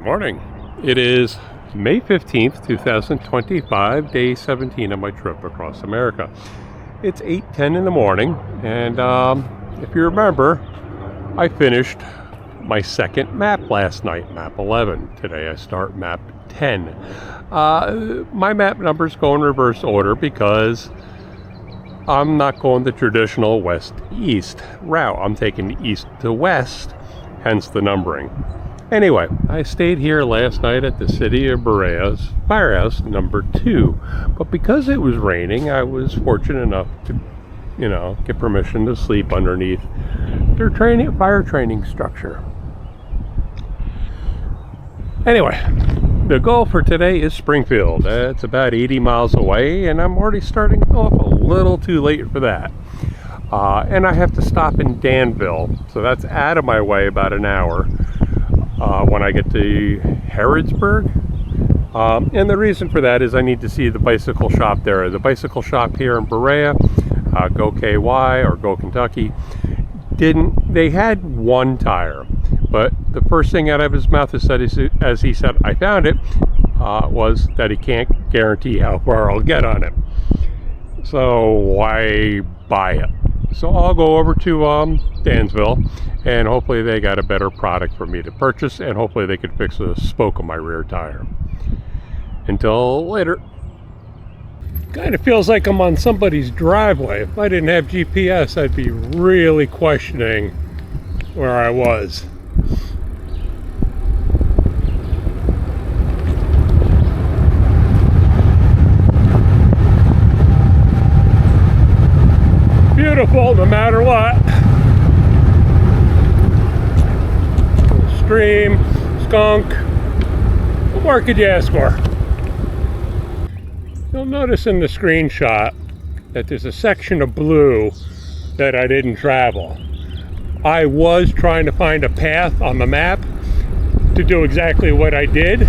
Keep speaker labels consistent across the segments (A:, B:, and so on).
A: Morning. It is May 15th, 2025, day 17 of my trip across America. It's 8:10 in the morning, and if you remember, I finished my second map last night, map 11. Today I start map 10. My map numbers go in reverse order because I'm not going the traditional west-east route. I'm taking east to west, hence the numbering. Anyway, I stayed here last night at the city of Berea's firehouse number 2. But because it was raining, I was fortunate enough to, get permission to sleep underneath their fire training structure. Anyway, the goal for today is Springfield. It's about 80 miles away, and I'm already starting off a little too late for that. And I have to stop in Danville, so that's out of my way about an hour. When I get to Harrodsburg. And the reason for that is I need to see the bicycle shop there. The bicycle shop here in Berea, Go KY or Go Kentucky, they had one tire. But the first thing out of his mouth as he said, I found it, was that he can't guarantee how far I'll get on it. So why buy it? So I'll go over to Danville, and hopefully they got a better product for me to purchase, and hopefully they could fix a spoke on my rear tire. Until later. Kind of feels like I'm on somebody's driveway. If I didn't have GPS, I'd be really questioning where I was. Beautiful no matter what. Stream, skunk, what more could you ask for? You'll notice in the screenshot that there's a section of blue that I didn't travel. I was trying to find a path on the map to do exactly what I did.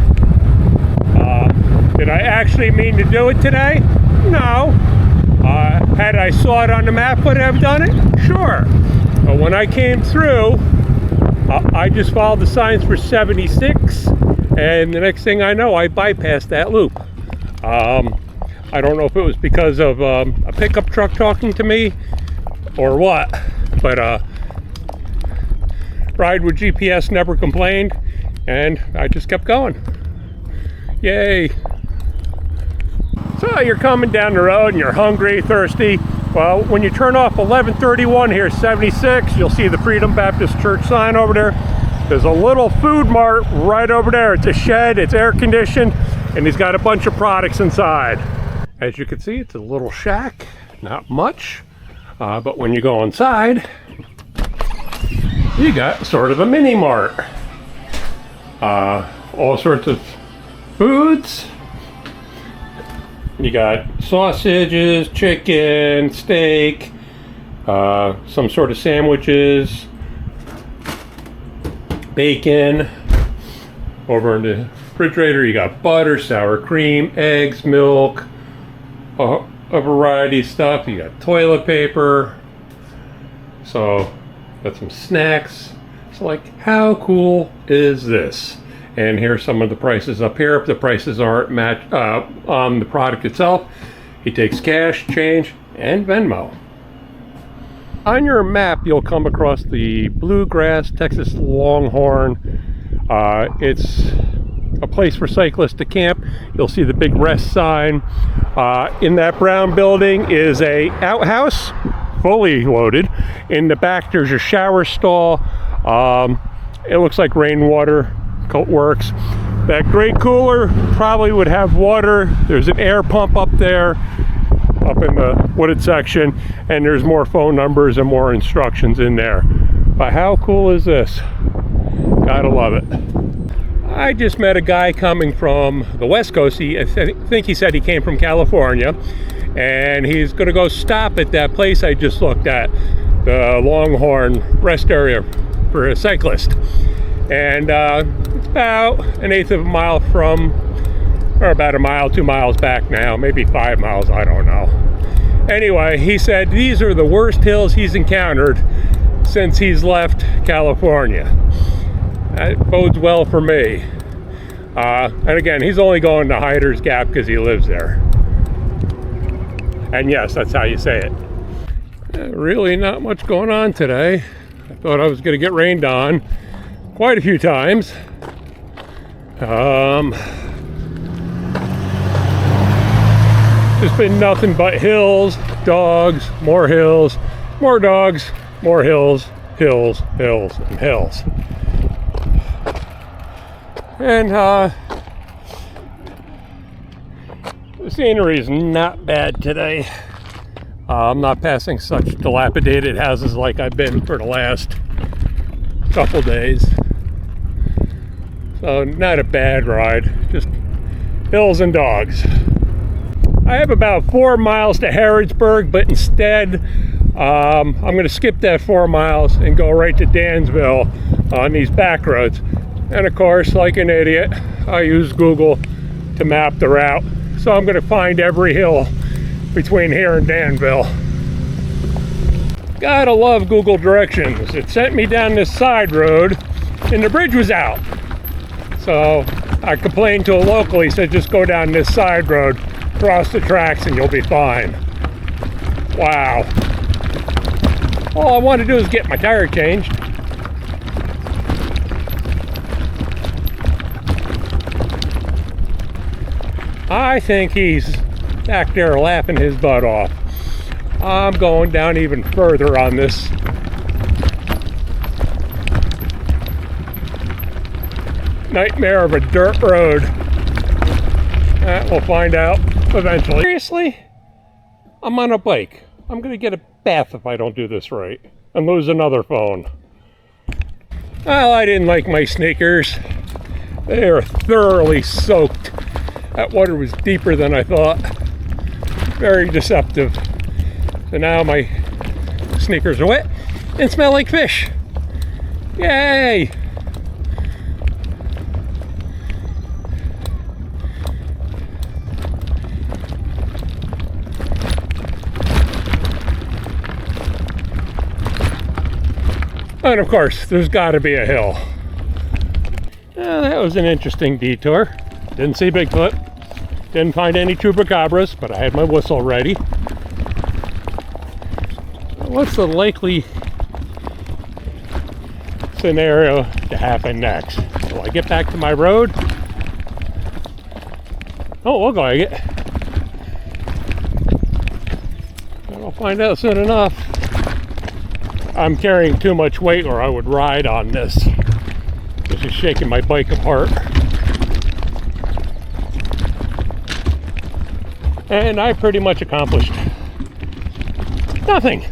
A: Did I actually mean to do it today? No. Had I saw it on the map, would I have done it? Sure. But when I came through, I just followed the signs for 76, and the next thing I know, I bypassed that loop. I don't know if it was because of a pickup truck talking to me or what, but Ride with GPS never complained, and I just kept going. Yay. So you're coming down the road and you're hungry, thirsty. Well, when you turn off 1131 here, 76, you'll see the Freedom Baptist Church sign over there. There's a little food mart right over there. It's a shed, it's air conditioned, and he's got a bunch of products inside. As you can see, it's a little shack, not much, but when you go inside, you got sort of a mini mart. All sorts of foods. You got sausages, chicken, steak, some sort of sandwiches, bacon. Over in the refrigerator, you got butter, sour cream, eggs, milk, a variety of stuff. You got toilet paper. So, got some snacks. So, like, how cool is this? And here's some of the prices up here. If the prices aren't matched on the product itself, he takes cash, change, and Venmo. On your map, you'll come across the Bluegrass Texas Longhorn. It's a place for cyclists to camp. You'll see the big rest sign. In that brown building is a outhouse, fully loaded. In the back, there's a shower stall. It looks like rainwater works. That great cooler probably would have water. There's an air pump up there, up in the wooded section, and there's more phone numbers and more instructions in there. But how cool is this? Gotta love it. I just met a guy coming from the West Coast. I think he said he came from California, and he's gonna go stop at that place I just looked at, the Longhorn rest area for a cyclist. And it's about an eighth of a mile from, or about a mile, 2 miles back now, maybe 5 miles, I don't know. Anyway, he said these are the worst hills he's encountered since he's left California. That bodes well for me. And again, he's only going to Hyder's Gap because he lives there. And yes, that's how you say it. Really not much going on today. I thought I was going to get rained on quite a few times. Just been nothing but hills, dogs, more hills, more dogs, more hills, hills, hills, and hills. And the scenery is not bad today. I'm not passing such dilapidated houses like I've been for the last couple days. So not a bad ride, just hills and dogs. I have about 4 miles to Harrodsburg, but instead I'm going to skip that 4 miles and go right to Danville on these back roads. And of course, like an idiot, I use Google to map the route. So I'm going to find every hill between here and Danville. Gotta love Google directions. It sent me down this side road and the bridge was out. So I complained to a local. He said, just go down this side road, cross the tracks, and you'll be fine. Wow. All I want to do is get my tire changed. I think he's back there laughing his butt off. I'm going down even further on this. Nightmare of a dirt road. We'll find out eventually. Seriously? I'm on a bike. I'm gonna get a bath if I don't do this right and lose another phone. Well, I didn't like my sneakers. They are thoroughly soaked. That water was deeper than I thought. Very deceptive. So now my sneakers are wet and smell like fish. Yay! And of course, there's got to be a hill. That was an interesting detour. Didn't see Bigfoot. Didn't find any chupacabras, but I had my whistle ready. What's the likely scenario to happen next? Will I get back to my road? Oh, look like it. I'll find out soon enough. I'm carrying too much weight or I would ride on this. This is shaking my bike apart. And I pretty much accomplished nothing.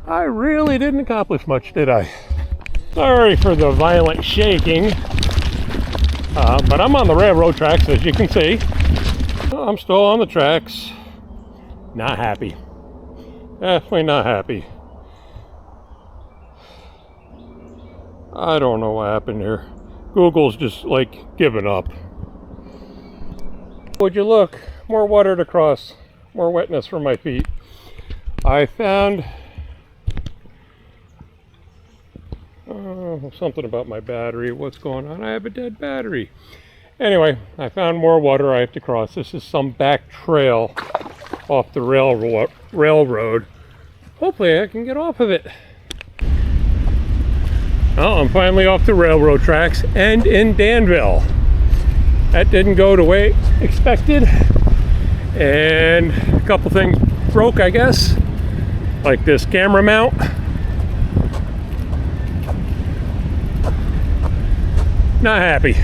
A: I really didn't accomplish much, did I? Sorry for the violent shaking. But I'm on the railroad tracks, as you can see. I'm still on the tracks. Not happy. Definitely not happy. I don't know what happened here. Google's just like giving up. Would you look? More water to cross. More wetness for my feet. I found something about my battery. What's going on? I have a dead battery. Anyway, I found more water I have to cross. This is some back trail off the railroad. Hopefully I can get off of it. Well, I'm finally off the railroad tracks and in Danville. That didn't go the way expected. And a couple things broke, I guess. Like this camera mount. Not happy.